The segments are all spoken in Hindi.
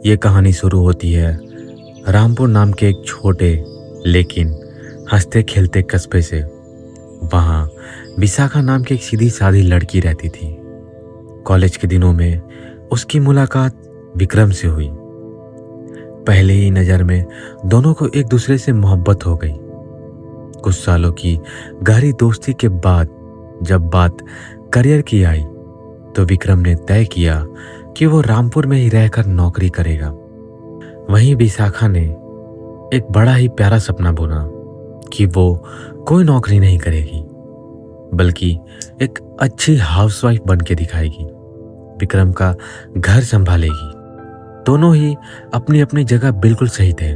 ये कहानी शुरू होती है रामपुर नाम के एक छोटे लेकिन हंसते खेलते कस्बे से। वहाँ विशाखा नाम की एक सीधी सादी लड़की रहती थी। कॉलेज के दिनों में उसकी मुलाकात विक्रम से हुई। पहले ही नज़र में दोनों को एक दूसरे से मोहब्बत हो गई। कुछ सालों की गहरी दोस्ती के बाद जब बात करियर की आई तो विक्रम ने तय किया कि वो रामपुर में ही रहकर नौकरी करेगा। वहीं विशाखा ने एक बड़ा ही प्यारा सपना बुना कि वो कोई नौकरी नहीं करेगी बल्कि एक अच्छी हाउसवाइफ बन के दिखाएगी, विक्रम का घर संभालेगी। दोनों ही अपनी अपनी जगह बिल्कुल सही थे।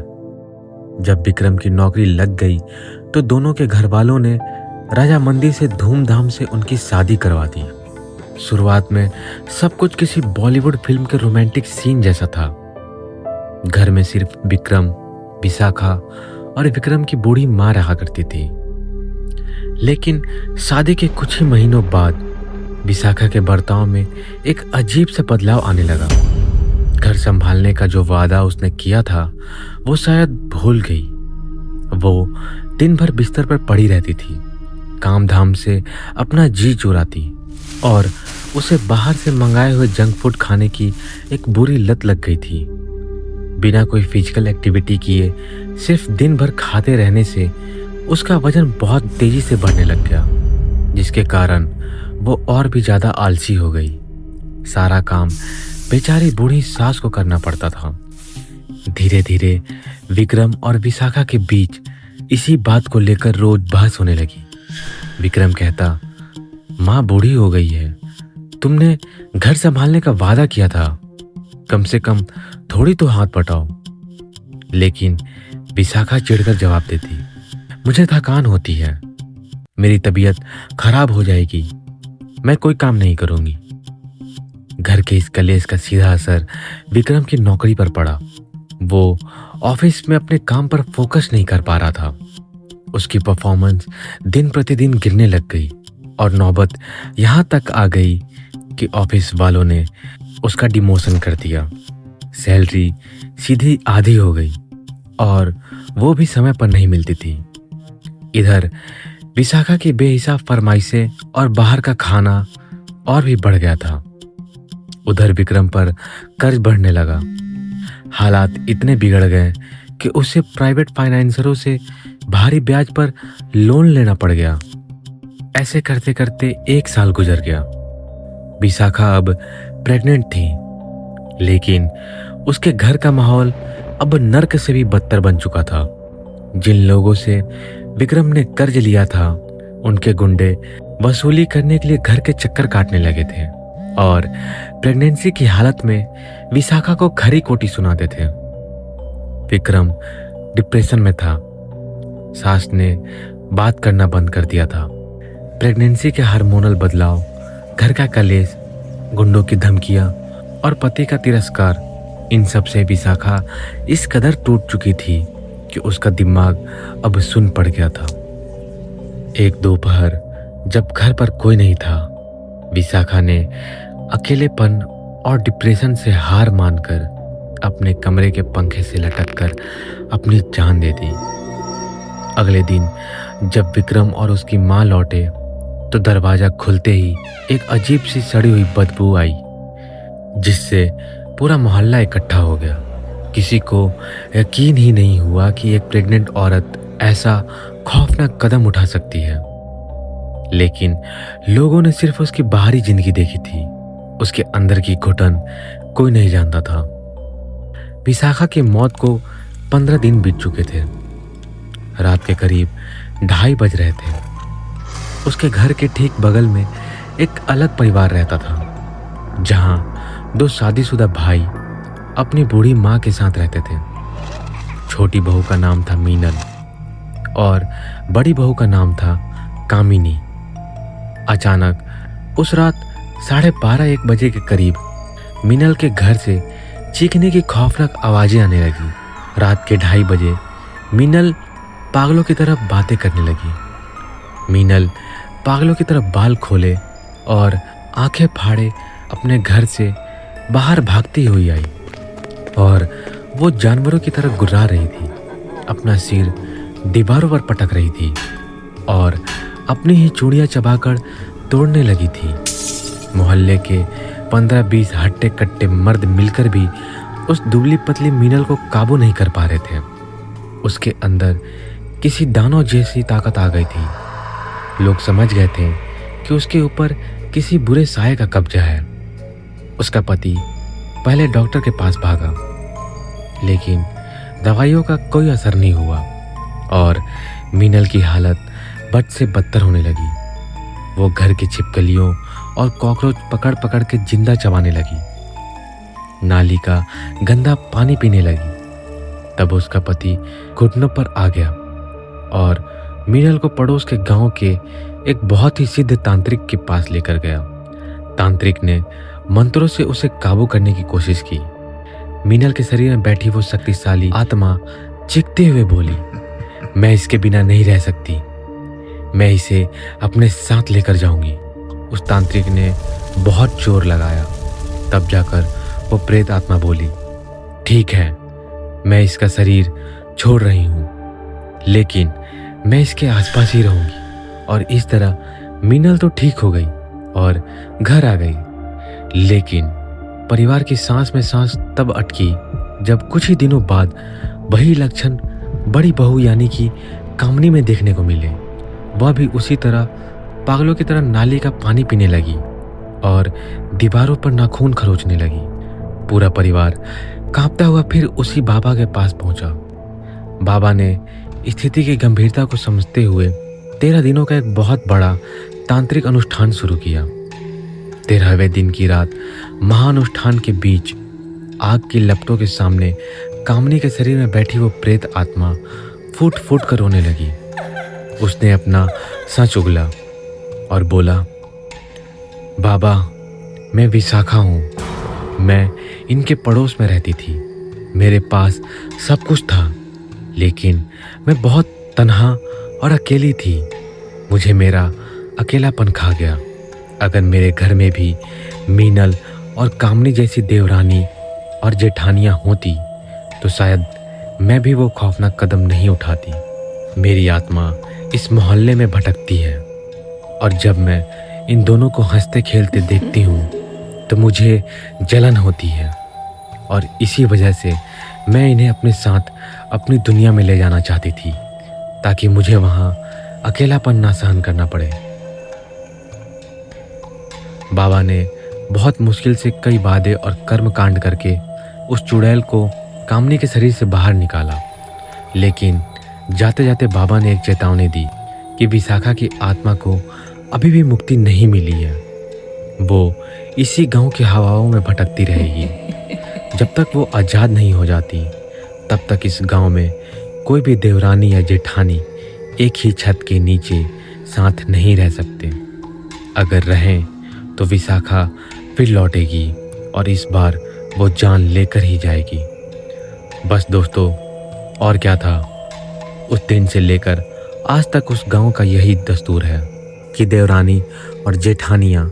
जब विक्रम की नौकरी लग गई तो दोनों के घर वालों ने राजामंदी से धूमधाम से उनकी शादी करवा दी। शुरुआत में सब कुछ किसी बॉलीवुड फिल्म के रोमांटिक सीन जैसा था। घर में सिर्फ विक्रम, विशाखा और विक्रम की बूढ़ी माँ रहा करती थी। लेकिन शादी के कुछ ही महीनों बाद विशाखा के बर्ताव में एक अजीब सा बदलाव आने लगा। घर संभालने का जो वादा उसने किया था वो शायद भूल गई। वो दिन भर बिस्तर पर पड़ी रहती थी, काम धाम से अपना जी चुराती और उसे बाहर से मंगाए हुए जंक फूड खाने की एक बुरी लत लग गई थी। बिना कोई फिजिकल एक्टिविटी किए सिर्फ दिन भर खाते रहने से उसका वजन बहुत तेजी से बढ़ने लग गया, जिसके कारण वो और भी ज़्यादा आलसी हो गई। सारा काम बेचारी बूढ़ी सास को करना पड़ता था। धीरे धीरे विक्रम और विशाखा के बीच इसी बात को लेकर रोज बहस होने लगी। विक्रम कहता, माँ बूढ़ी हो गई है, तुमने घर संभालने का वादा किया था, कम से कम थोड़ी तो हाथ बटाओ। लेकिन विशाखा चिढ़कर जवाब देती, मुझे थकान होती है, मेरी तबीयत खराब हो जाएगी, मैं कोई काम नहीं करूंगी। घर के इस कलेश का सीधा असर विक्रम की नौकरी पर पड़ा। वो ऑफिस में अपने काम पर फोकस नहीं कर पा रहा था। उसकी परफॉर्मेंस दिन प्रतिदिन गिरने लग गई और नौबत यहाँ तक आ गई कि ऑफिस वालों ने उसका डिमोशन कर दिया। सैलरी सीधी आधी हो गई और वो भी समय पर नहीं मिलती थी। इधर विशाखा की बेहिसाब फरमाइशें और बाहर का खाना और भी बढ़ गया था। उधर विक्रम पर कर्ज बढ़ने लगा। हालात इतने बिगड़ गए कि उसे प्राइवेट फाइनेंसरों से भारी ब्याज पर लोन लेना पड़ गया। ऐसे करते करते 1 साल गुजर गया। विशाखा अब प्रेग्नेंट थी, लेकिन उसके घर का माहौल अब नर्क से भी बदतर बन चुका था। जिन लोगों से विक्रम ने कर्ज लिया था उनके गुंडे वसूली करने के लिए घर के चक्कर काटने लगे थे और प्रेगनेंसी की हालत में विशाखा को खरी खोटी सुनाते थे। विक्रम डिप्रेशन में था। सास ने बात करना बंद कर दिया था। प्रेगनेंसी के हार्मोनल बदलाव, घर का कलेश, गुंडों की धमकियां और पति का तिरस्कार, इन सब से विशाखा इस कदर टूट चुकी थी कि उसका दिमाग अब सुन्न पड़ गया था। एक दोपहर जब घर पर कोई नहीं था, विशाखा ने अकेलेपन और डिप्रेशन से हार मानकर अपने कमरे के पंखे से लटककर अपनी जान दे दी। अगले दिन जब विक्रम और उसकी माँ लौटे तो दरवाजा खुलते ही एक अजीब सी सड़ी हुई बदबू आई, जिससे पूरा मोहल्ला इकट्ठा हो गया। किसी को यकीन ही नहीं हुआ कि एक प्रेग्नेंट औरत ऐसा खौफनाक कदम उठा सकती है। लेकिन लोगों ने सिर्फ उसकी बाहरी जिंदगी देखी थी, उसके अंदर की घुटन कोई नहीं जानता था। विशाखा की मौत को 15 दिन बीत चुके थे। रात के करीब 2:30 बज रहे थे। उसके घर के ठीक बगल में एक अलग परिवार रहता था, जहां 2 शादीशुदा भाई अपनी बूढ़ी माँ के साथ रहते थे। छोटी बहू का नाम था मीनल और बड़ी बहू का नाम था कामिनी। अचानक उस रात 12:30-1 बजे के करीब मीनल के घर से चीखने की खौफनाक आवाजें आने लगी। रात के 2:30 बजे मीनल पागलों की तरफ बातें करने लगी। मीनल पागलों की तरफ बाल खोले और आंखें फाड़े अपने घर से बाहर भागती हुई आई। और वो जानवरों की तरह गुर्रा रही थी, अपना सिर दीवारों पर पटक रही थी और अपनी ही चूड़ियाँ चबाकर तोड़ने लगी थी। मोहल्ले के 15-20 हट्टे कट्टे मर्द मिलकर भी उस दुबली पतली मीनल को काबू नहीं कर पा रहे थे। उसके अंदर किसी दानव जैसी ताकत आ गई थी। लोग समझ गए थे कि उसके ऊपर किसी बुरे साये का कब्जा है। उसका पति पहले डॉक्टर के पास भागा, लेकिन दवाइयों का कोई असर नहीं हुआ और मीनल की हालत बद से बदतर होने लगी। वो घर की छिपकलियों और कॉकरोच पकड़ पकड़ के जिंदा चबाने लगी, नाली का गंदा पानी पीने लगी। तब उसका पति घुटनों पर आ गया और मीनल को पड़ोस के गांव के एक बहुत ही सिद्ध तांत्रिक के पास लेकर गया। तांत्रिक ने मंत्रों से उसे काबू करने की कोशिश की। मीनल के शरीर में बैठी वो शक्तिशाली आत्मा चीखते हुए बोली, मैं इसके बिना नहीं रह सकती, मैं इसे अपने साथ लेकर जाऊंगी। उस तांत्रिक ने बहुत जोर लगाया, तब जाकर वो प्रेत आत्मा बोली, ठीक है, मैं इसका शरीर छोड़ रही हूँ, लेकिन मैं इसके आसपास ही रहूंगी। और इस तरह मीनल तो ठीक हो गई और घर आ गई। लेकिन परिवार की सांस में सांस तब अटकी जब कुछ ही दिनों बाद वही लक्षण बड़ी बहू यानी कि कामनी में देखने को मिले। वह भी उसी तरह पागलों की तरह नाली का पानी पीने लगी और दीवारों पर नाखून खरोचने लगी। पूरा परिवार कांपता हुआ फिर उसी बाबा के पास पहुंचा। बाबा ने स्थिति की गंभीरता को समझते हुए 13 दिनों का एक बहुत बड़ा तांत्रिक अनुष्ठान शुरू किया। 13वें दिन की रात महानुष्ठान के बीच आग की लपटों के सामने कामनी के शरीर में बैठी वो प्रेत आत्मा फूट फूट कर रोने लगी। उसने अपना सच उगला और बोला, बाबा, मैं विशाखा हूँ। मैं इनके पड़ोस में रहती थी। मेरे पास सब कुछ था, लेकिन मैं बहुत तन्हा और अकेली थी। मुझे मेरा अकेलापन खा गया। अगर मेरे घर में भी मीनल और कामनी जैसी देवरानी और जेठानियाँ होती तो शायद मैं भी वो खौफनाक कदम नहीं उठाती। मेरी आत्मा इस मोहल्ले में भटकती है और जब मैं इन दोनों को हंसते खेलते देखती हूँ तो मुझे जलन होती है और इसी वजह से मैं इन्हें अपने साथ अपनी दुनिया में ले जाना चाहती थी, ताकि मुझे वहाँ अकेलापन ना सहन करना पड़े। बाबा ने बहुत मुश्किल से कई वादे और कर्म कांड करके उस चुड़ैल को कामनी के शरीर से बाहर निकाला, लेकिन जाते जाते बाबा ने एक चेतावनी दी कि विशाखा की आत्मा को अभी भी मुक्ति नहीं मिली है। वो इसी गांव की हवाओं में भटकती रहेगी। जब तक वो आज़ाद नहीं हो जाती तब तक इस गांव में कोई भी देवरानी या जेठानी एक ही छत के नीचे साथ नहीं रह सकते। अगर रहें तो विशाखा फिर लौटेगी और इस बार वो जान लेकर ही जाएगी। बस दोस्तों, और क्या था। उस दिन से लेकर आज तक उस गांव का यही दस्तूर है कि देवरानी और जेठानियाँ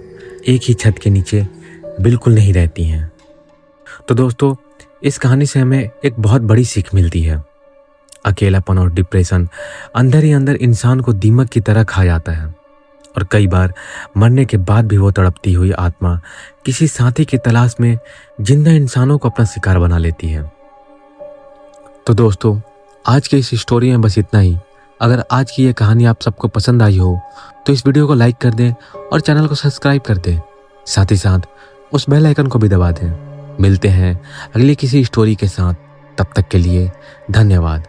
एक ही छत के नीचे बिल्कुल नहीं रहती हैं। तो दोस्तों, इस कहानी से हमें एक बहुत बड़ी सीख मिलती है। अकेलापन और डिप्रेशन अंदर ही अंदर इंसान को दीमक की तरह खा जाता है और कई बार मरने के बाद भी वो तड़पती हुई आत्मा किसी साथी की तलाश में जिंदा इंसानों को अपना शिकार बना लेती है। तो दोस्तों, आज के इस स्टोरी में बस इतना ही। अगर आज की ये कहानी आप सबको पसंद आई हो तो इस वीडियो को लाइक कर दें और चैनल को सब्सक्राइब कर दें। साथ ही साथ उस बेल आइकन को भी दबा दें। मिलते हैं अगली किसी स्टोरी के साथ। तब तक के लिए धन्यवाद।